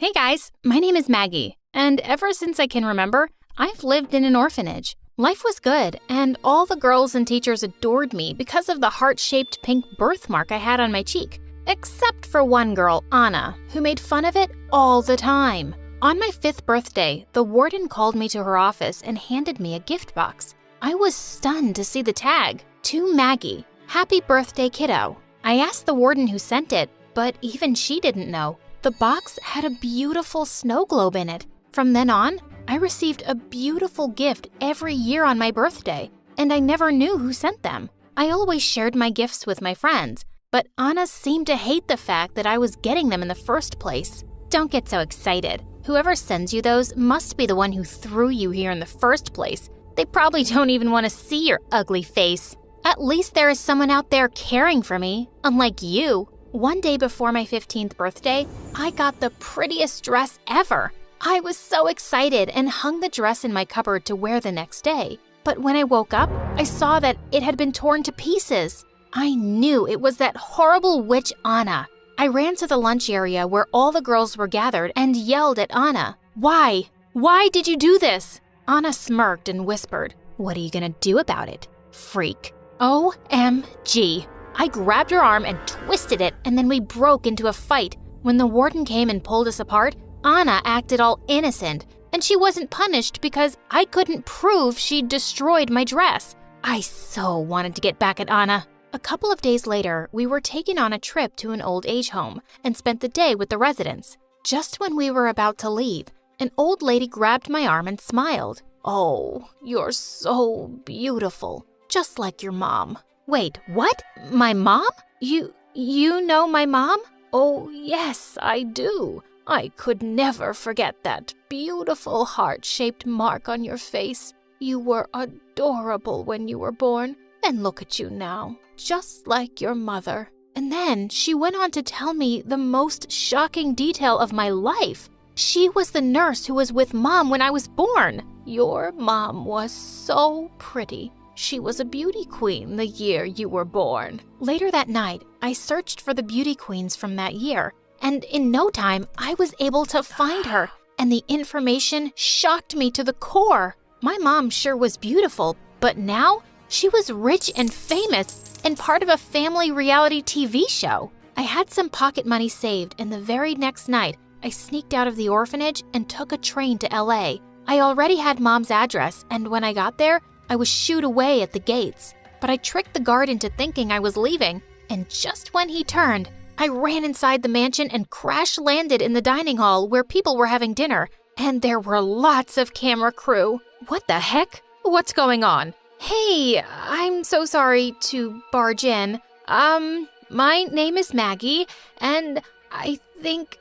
Hey guys, my name is Maggie, and ever since I can remember, I've lived in an orphanage. Life was good, and all the girls and teachers adored me because of the heart-shaped pink birthmark I had on my cheek. Except for one girl, Anna, who made fun of it all the time. On my 5th birthday, the warden called me to her office and handed me a gift box. I was stunned to see the tag, "To Maggie, happy birthday kiddo." I asked the warden who sent it, but even she didn't know. The box had a beautiful snow globe in it. From then on, I received a beautiful gift every year on my birthday, and I never knew who sent them. I always shared my gifts with my friends, but Anna seemed to hate the fact that I was getting them in the first place. Don't get so excited. Whoever sends you those must be the one who threw you here in the first place. They probably don't even want to see your ugly face. At least there is someone out there caring for me, unlike you. One day before my 15th birthday, I got the prettiest dress ever. I was so excited and hung the dress in my cupboard to wear the next day. But when I woke up, I saw that it had been torn to pieces. I knew it was that horrible witch Anna. I ran to the lunch area where all the girls were gathered and yelled at Anna. Why? Why did you do this? Anna smirked and whispered, "What are you gonna do about it, freak?" OMG. I grabbed her arm and twisted it, and then we broke into a fight. When the warden came and pulled us apart, Anna acted all innocent, and she wasn't punished because I couldn't prove she'd destroyed my dress. I so wanted to get back at Anna. A couple of days later, we were taken on a trip to an old age home and spent the day with the residents. Just when we were about to leave, an old lady grabbed my arm and smiled. "Oh, you're so beautiful, just like your mom." Wait, what? My mom? You know my mom? "Oh, yes, I do. I could never forget that beautiful heart-shaped mark on your face. You were adorable when you were born, and look at you now, just like your mother." And then she went on to tell me the most shocking detail of my life. She was the nurse who was with Mom when I was born. "Your mom was so pretty. She was a beauty queen the year you were born." Later that night, I searched for the beauty queens from that year, and in no time, I was able to find her, and the information shocked me to the core. My mom sure was beautiful, but now she was rich and famous and part of a family reality TV show. I had some pocket money saved, and the very next night, I sneaked out of the orphanage and took a train to LA. I already had Mom's address, and when I got there, I was shooed away at the gates. But I tricked the guard into thinking I was leaving, and just when he turned, I ran inside the mansion and crash-landed in the dining hall where people were having dinner, and there were lots of camera crew. What the heck? What's going on? Hey, I'm so sorry to barge in. My name is Maggie, and I think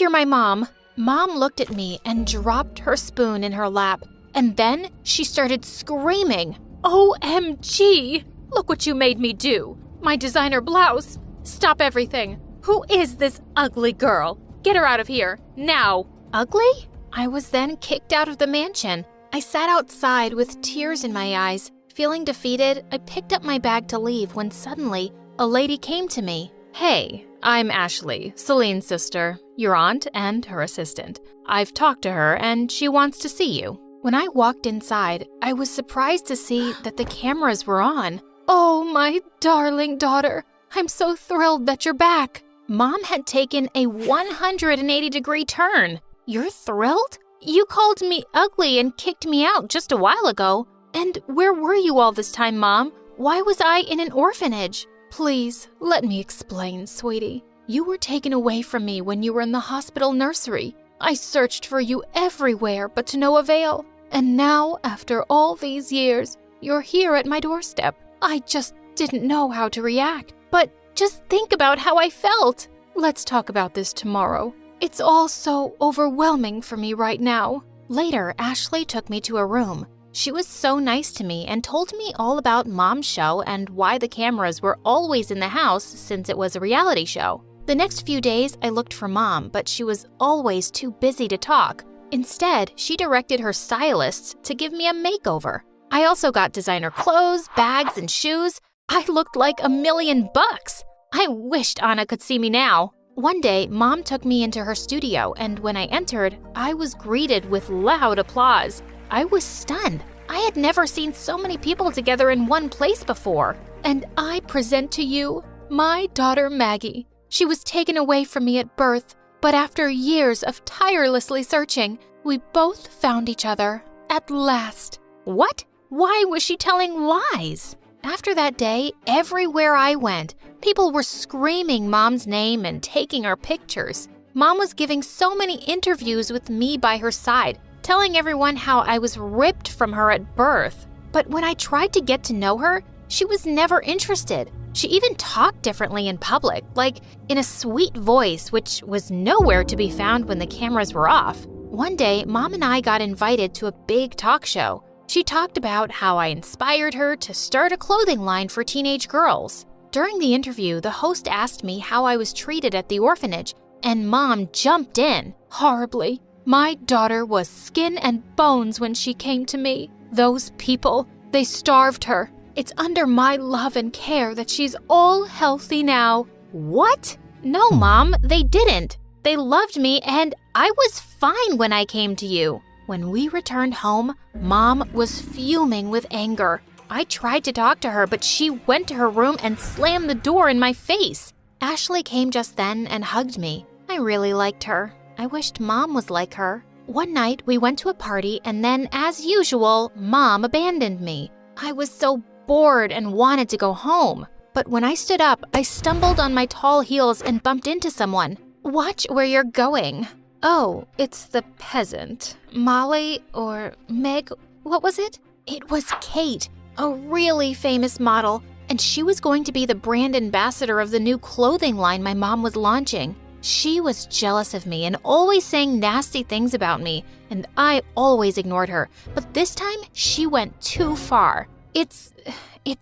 you're my mom. Mom looked at me and dropped her spoon in her lap. And then she started screaming, "OMG! Look what you made me do! My designer blouse! Stop everything! Who is this ugly girl? Get her out of here, now!" Ugly? I was then kicked out of the mansion. I sat outside with tears in my eyes. Feeling defeated, I picked up my bag to leave when suddenly a lady came to me. "Hey, I'm Ashley, Celine's sister, your aunt and her assistant. I've talked to her and she wants to see you." When I walked inside, I was surprised to see that the cameras were on. "Oh, my darling daughter, I'm so thrilled that you're back." Mom had taken a 180-degree turn. "You're thrilled? You called me ugly and kicked me out just a while ago. And where were you all this time, Mom? Why was I in an orphanage?" "Please, let me explain, sweetie. You were taken away from me when you were in the hospital nursery. I searched for you everywhere, but to no avail. And now, after all these years, you're here at my doorstep. I just didn't know how to react. But just think about how I felt. Let's talk about this tomorrow. It's all so overwhelming for me right now." Later, Ashley took me to a room. She was so nice to me and told me all about Mom's show and why the cameras were always in the house since it was a reality show. The next few days, I looked for Mom, but she was always too busy to talk. Instead, she directed her stylists to give me a makeover. I also got designer clothes, bags, and shoes. I looked like $1,000,000. I wished Anna could see me now. One day, Mom took me into her studio, and when I entered, I was greeted with loud applause. I was stunned. I had never seen so many people together in one place before. And I present to you my daughter Maggie. She was taken away from me at birth, but after years of tirelessly searching, we both found each other at last. What? Why was she telling lies? After that day, everywhere I went, people were screaming Mom's name and taking our pictures. Mom was giving so many interviews with me by her side, telling everyone how I was ripped from her at birth. But when I tried to get to know her, she was never interested. She even talked differently in public, like in a sweet voice, which was nowhere to be found when the cameras were off. One day, Mom and I got invited to a big talk show. She talked about how I inspired her to start a clothing line for teenage girls. During the interview, the host asked me how I was treated at the orphanage, and Mom jumped in horribly. My daughter was skin and bones when she came to me. Those people, they starved her. It's under my love and care that she's all healthy now. What? No, Mom, they didn't. They loved me, and I was fine when I came to you. When we returned home, Mom was fuming with anger. I tried to talk to her, but she went to her room and slammed the door in my face. Ashley came just then and hugged me. I really liked her. I wished Mom was like her. One night, we went to a party, and then, as usual, Mom abandoned me. I was so bored and wanted to go home. But when I stood up, I stumbled on my tall heels and bumped into someone. Watch where you're going. Oh, it's the peasant. Molly or Meg, what was it? It was Kate, a really famous model, and she was going to be the brand ambassador of the new clothing line my mom was launching. She was jealous of me and always saying nasty things about me, and I always ignored her, but this time she went too far. It's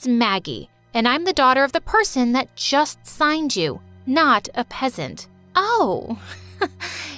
Maggie, and I'm the daughter of the person that just signed you, not a peasant. Oh,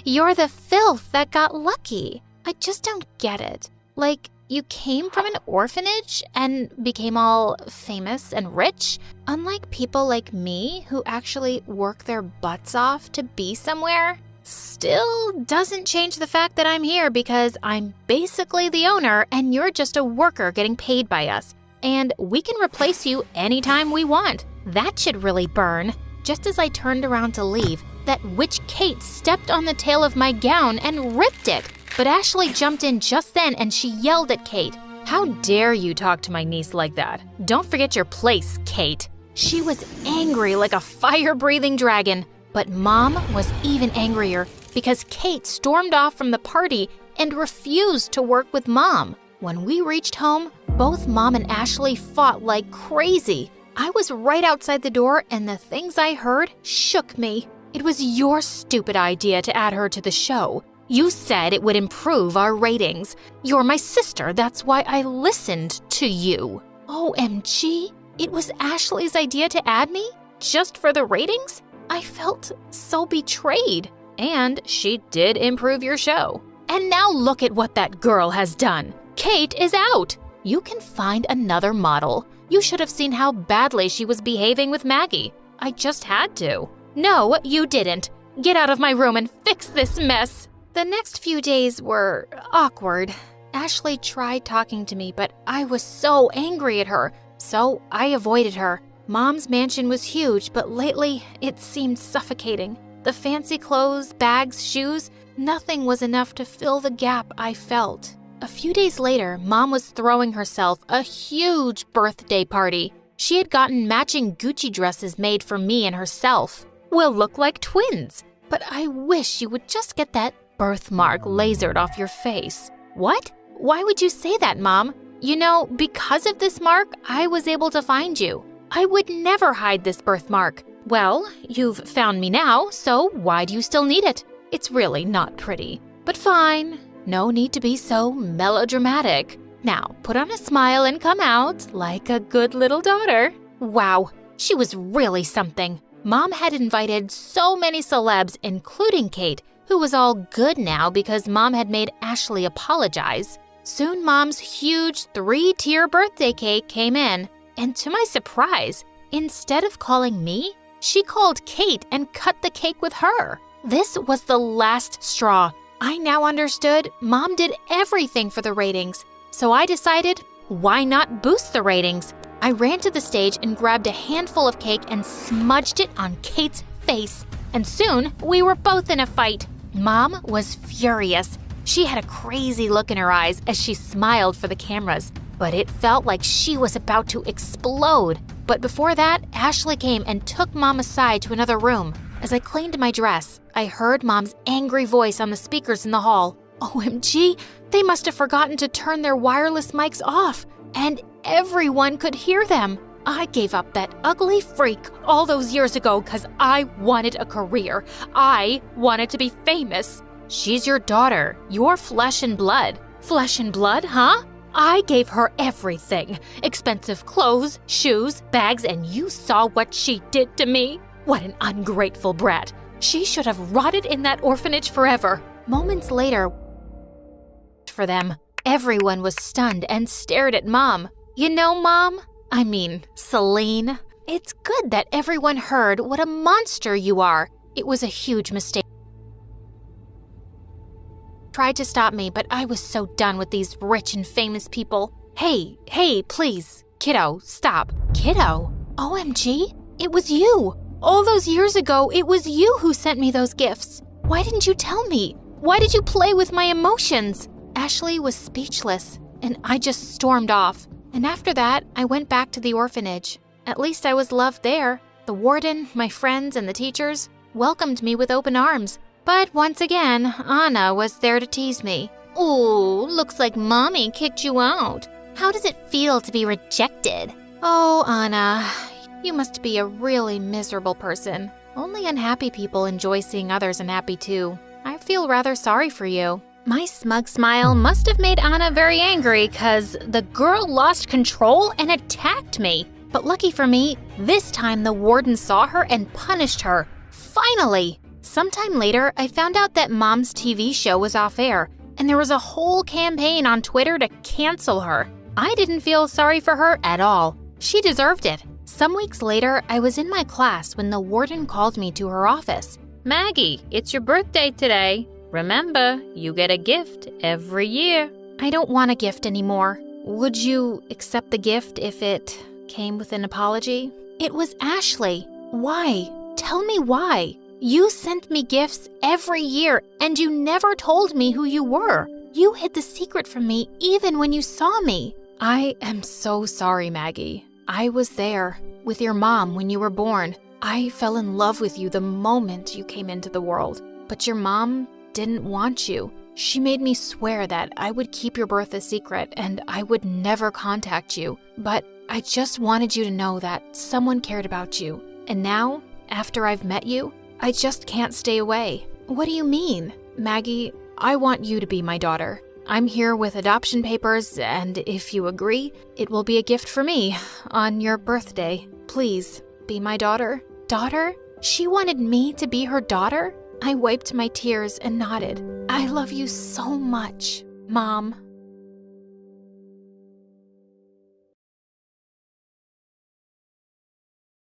you're the filth that got lucky. I just don't get it. Like, you came from an orphanage and became all famous and rich, unlike people like me who actually work their butts off to be somewhere. Still doesn't change the fact that I'm here because I'm basically the owner and you're just a worker getting paid by us. And we can replace you anytime we want. That should really burn. Just as I turned around to leave, that witch Kate stepped on the tail of my gown and ripped it. But Ashley jumped in just then and she yelled at Kate. How dare you talk to my niece like that? Don't forget your place, Kate. She was angry like a fire-breathing dragon. But Mom was even angrier because Kate stormed off from the party and refused to work with Mom. When we reached home, both Mom and Ashley fought like crazy. I was right outside the door and the things I heard shook me. It was your stupid idea to add her to the show. You said it would improve our ratings. You're my sister, that's why I listened to you. OMG, it was Ashley's idea to add me? Just for the ratings? I felt so betrayed. And she did improve your show. And now look at what that girl has done. Kate is out. You can find another model. You should have seen how badly she was behaving with Maggie. I just had to. No, you didn't. Get out of my room and fix this mess. The next few days were awkward. Ashley tried talking to me, but I was so angry at her, so I avoided her. Mom's mansion was huge, but lately it seemed suffocating. The fancy clothes, bags, shoes, nothing was enough to fill the gap I felt. A few days later, Mom was throwing herself a huge birthday party. She had gotten matching Gucci dresses made for me and herself. We'll look like twins. But I wish you would just get that birthmark lasered off your face. What? Why would you say that, Mom? You know, because of this mark, I was able to find you. I would never hide this birthmark. Well, you've found me now, so why do you still need it? It's really not pretty. But fine. No need to be so melodramatic. Now, put on a smile and come out like a good little daughter. Wow, she was really something. Mom had invited so many celebs, including Kate, who was all good now because Mom had made Ashley apologize. Soon Mom's huge 3-tier birthday cake came in, and to my surprise, instead of calling me, She called Kate and cut the cake with her. This was the last straw. I now understood Mom did everything for the ratings. So I decided, why not boost the ratings? I ran to the stage and grabbed a handful of cake and smudged it on Kate's face. And soon, we were both in a fight. Mom was furious. She had a crazy look in her eyes as she smiled for the cameras, but it felt like she was about to explode. But before that, Ashley came and took Mom aside to another room. As I cleaned my dress, I heard Mom's angry voice on the speakers in the hall. OMG, they must have forgotten to turn their wireless mics off, and everyone could hear them. I gave up that ugly freak all those years ago because I wanted a career. I wanted to be famous. She's your daughter, your flesh and blood. Flesh and blood, huh? I gave her everything. Expensive clothes, shoes, bags, and you saw what she did to me. What an ungrateful brat. She should have rotted in that orphanage forever. Moments later, for them, everyone was stunned and stared at Mom. You know, Mom? I mean, Celine. It's good that everyone heard what a monster you are. It was a huge mistake. Tried to stop me, but I was so done with these rich and famous people. Hey, please. Kiddo, stop. Kiddo? OMG? It was you. All those years ago, it was you who sent me those gifts. Why didn't you tell me? Why did you play with my emotions? Ashley was speechless, and I just stormed off. And after that, I went back to the orphanage. At least I was loved there. The warden, my friends, and the teachers welcomed me with open arms. But once again, Anna was there to tease me. Ooh, looks like Mommy kicked you out. How does it feel to be rejected? Oh, Anna, you must be a really miserable person. Only unhappy people enjoy seeing others unhappy too. I feel rather sorry for you. My smug smile must have made Anna very angry because the girl lost control and attacked me. But lucky for me, this time the warden saw her and punished her. Finally! Sometime later, I found out that Mom's TV show was off air, and there was a whole campaign on Twitter to cancel her. I didn't feel sorry for her at all. She deserved it. Some weeks later, I was in my class when the warden called me to her office. Maggie, it's your birthday today. Remember, you get a gift every year. I don't want a gift anymore. Would you accept the gift if it came with an apology? It was Ashley. Why? Tell me why. You sent me gifts every year, and you never told me who you were. You hid the secret from me even when you saw me. I am so sorry, Maggie. I was there with your mom when you were born. I fell in love with you the moment you came into the world. But your mom didn't want you. She made me swear that I would keep your birth a secret and I would never contact you. But I just wanted you to know that someone cared about you. And now, after I've met you, I just can't stay away. What do you mean? Maggie, I want you to be my daughter. I'm here with adoption papers, and if you agree, it will be a gift for me on your birthday. Please, be my daughter. Daughter? She wanted me to be her daughter? I wiped my tears and nodded. I love you so much, Mom.